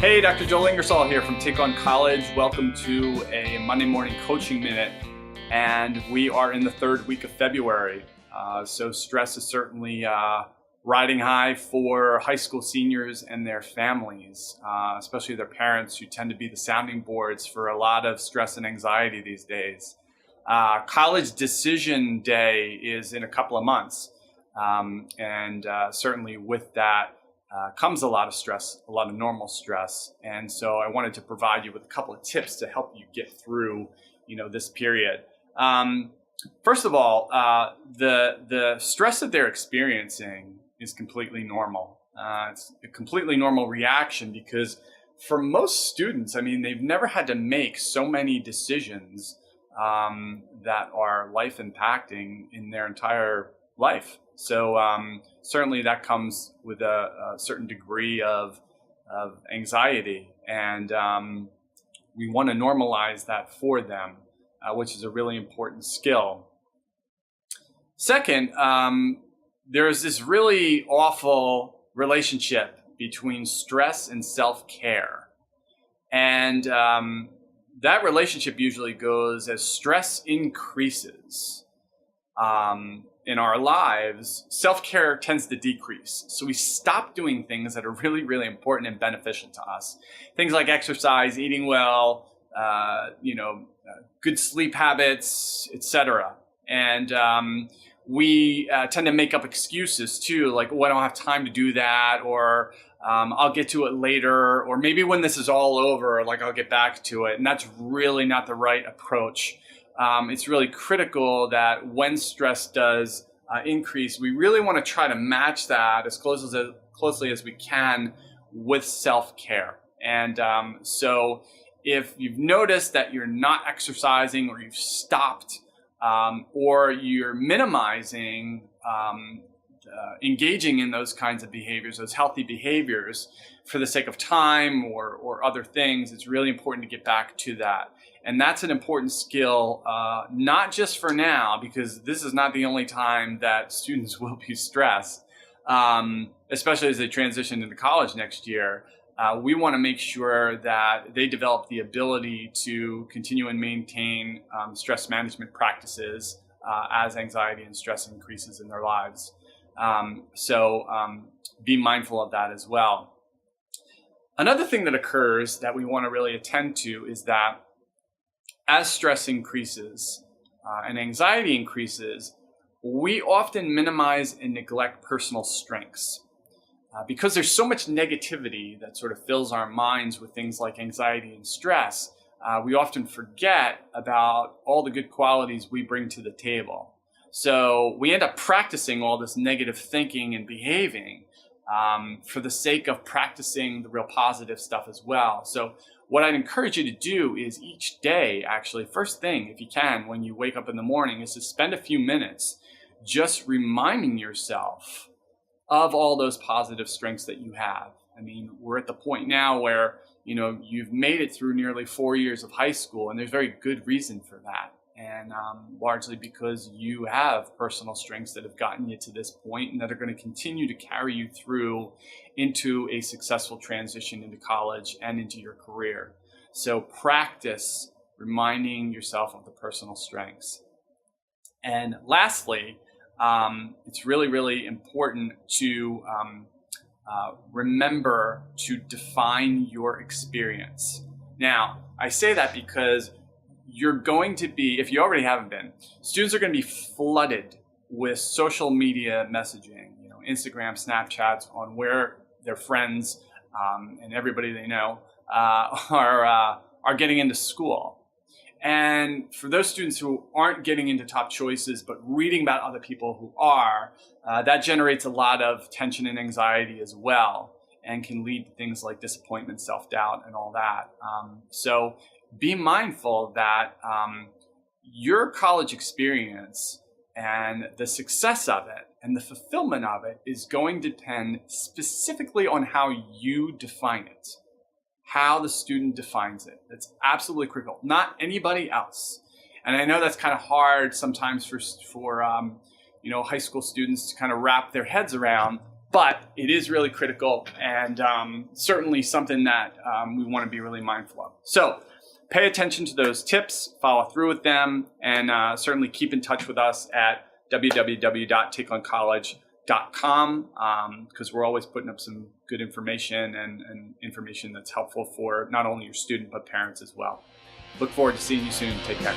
Hey, Dr. Joel Ingersoll here from Take On College. Welcome to a Monday morning coaching minute. And we are in the third week of February. So stress is certainly riding high for high school seniors and their families, especially their parents, who tend to be the sounding boards for a lot of stress and anxiety these days. College decision day is in a couple of months. And certainly with that, comes a lot of stress, a lot of normal stress. And so I wanted to provide you with a couple of tips to help you get through, this period. First of all, the stress that they're experiencing is completely normal. It's a completely normal reaction because for most students, they've never had to make so many decisions that are life impacting in their entire life. So certainly that comes with a certain degree of anxiety, and we want to normalize that for them, which is a really important skill. Second, there's this really awful relationship between stress and self-care. And that relationship usually goes as stress increases in our lives, self-care tends to decrease. So we stop doing things that are really, really important and beneficial to us. Things like exercise, eating well, good sleep habits, etc. And we tend to make up excuses too, like, I don't have time to do that, or I'll get to it later, or maybe when this is all over, I'll get back to it. And that's really not the right approach. It's really critical that when stress does increase, we really want to try to match that as closely as we can with self-care. And so if you've noticed that you're not exercising, or you've stopped, or you're minimizing engaging in those kinds of behaviors, those healthy behaviors, for the sake of time or other things, it's really important to get back to that. And that's an important skill, not just for now, because this is not the only time that students will be stressed, especially as they transition into college next year. We want to make sure that they develop the ability to continue and maintain stress management practices as anxiety and stress increases in their lives. So be mindful of that as well. Another thing that occurs that we want to really attend to is that as stress increases and anxiety increases, we often minimize and neglect personal strengths. Because there's so much negativity that sort of fills our minds with things like anxiety and stress, we often forget about all the good qualities we bring to the table. So we end up practicing all this negative thinking and behaving for the sake of practicing the real positive stuff as well. So what I'd encourage you to do is each day, actually, first thing, if you can, when you wake up in the morning, is to spend a few minutes just reminding yourself of all those positive strengths that you have. We're at the point now where, you've made it through nearly 4 years of high school, and there's very good reason for that. And largely because you have personal strengths that have gotten you to this point and that are going to continue to carry you through into a successful transition into college and into your career. So practice reminding yourself of the personal strengths. And lastly, it's really, really important to remember to define your experience. Now, I say that because you're going to be, if you already haven't been, students are going to be flooded with social media messaging, Instagram, Snapchats, on where their friends and everybody they know are getting into school. And for those students who aren't getting into top choices, but reading about other people who are, that generates a lot of tension and anxiety as well, and can lead to things like disappointment, self-doubt, and all that. So be mindful that your college experience and the success of it and the fulfillment of it is going to depend specifically on how you define it, how the student defines it. That's absolutely critical, not anybody else. And I know that's kind of hard sometimes for high school students to kind of wrap their heads around, But it is really critical, and certainly something that we want to be really mindful of. So pay attention to those tips, follow through with them, and certainly keep in touch with us at www.takeoncollege.com because we're always putting up some good information and information that's helpful for not only your student but parents as well. Look forward to seeing you soon. Take care.